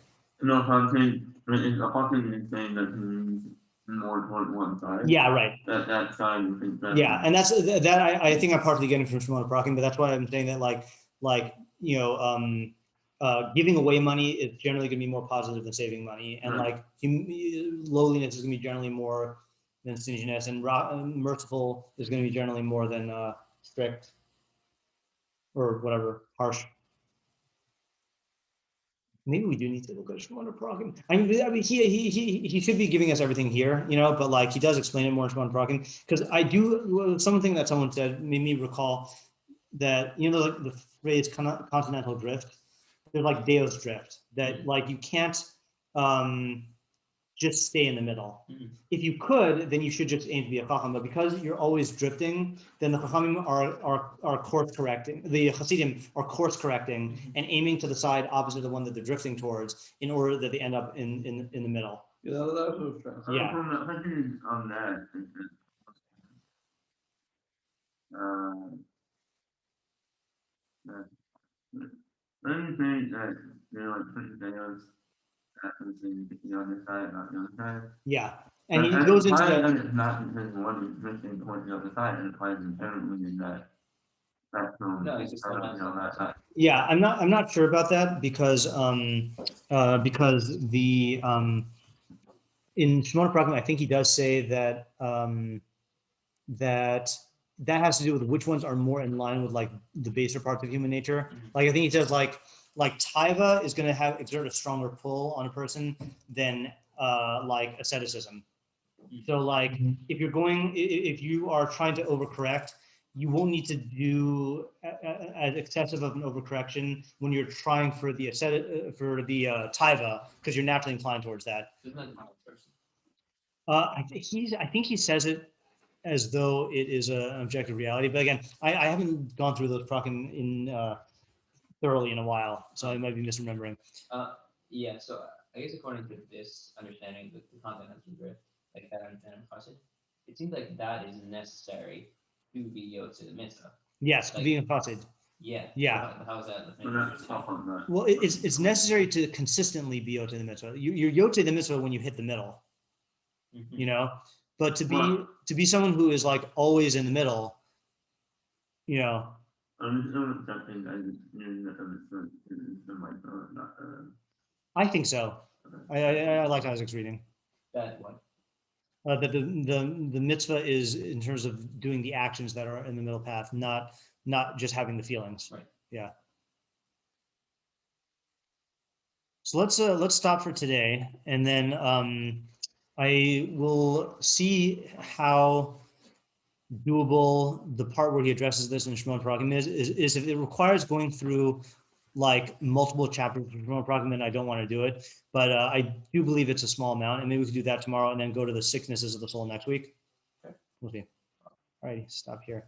No, I'm saying, the chacham is saying that he means more toward one side. Yeah, right. That side you think better. Yeah, and that's that. I think I'm partly getting from Shemoneh Perakim, but that's why I'm saying that giving away money is generally going to be more positive than saving money, and lowliness is going to be generally more than stinginess, and merciful is going to be generally more than strict or whatever, harsh. Maybe we do need to look at Shemoneh Perakim. I mean, he should be giving us everything here, but he does explain it more in Shemoneh Perakim. Because something that someone said made me recall that the phrase continental drift. They're like Deos drift. That you can't just stay in the middle. If you could, then you should just aim to be a chacham. But because you're always drifting, then the chachamim are course correcting. The chassidim are course correcting and aiming to the side opposite the one that they're drifting towards, in order that they end up in the middle. Yeah, that was true. Yeah. On that, anything that putting Deios happens in the other side, not the other side. Yeah, and he goes into that. It's not because one is drifting towards the other side, and it applies inherently in that. No, it's just that side. Yeah, I'm not sure about that because the in Shemoneh Perakim, I think he does say that that has to do with which ones are more in line with the baser parts of human nature. I think he says like taiva is going to exert a stronger pull on a person than asceticism. So if you are trying to overcorrect, you won't need to do as excessive of an overcorrection when you're trying for the taiva, because you're naturally inclined towards that. Isn't that the person? I think he says it as though it is an objective reality, but again, I haven't gone through those Perakim thoroughly in a while, so I might be misremembering. Yeah, so I guess according to this understanding, the content has been drift, that understanding process, it seems like that is necessary to be yotze the mitzvah. Yes, being a chassid. Yeah. Yeah. So how is that? So that's tough on that. Well, it's necessary to consistently be yotze the mitzvah. You're yotze the mitzvah when you hit the middle. But to Well- be someone who is like always in the middle, you know, I'm just doing something I just, not, I think so. I like Isaac's reading. That one. That the mitzvah is in terms of doing the actions that are in the middle path, not just having the feelings. Right. Yeah. So let's stop for today, and then I will see how doable the part where he addresses this in Shemoneh Perakim is if it requires going through like multiple chapters of Shemoneh Perakim, then I don't want to do it. But I do believe it's a small amount, and maybe we could do that tomorrow, and then go to the sicknesses of the soul next week. Okay. We'll see. All righty, stop here.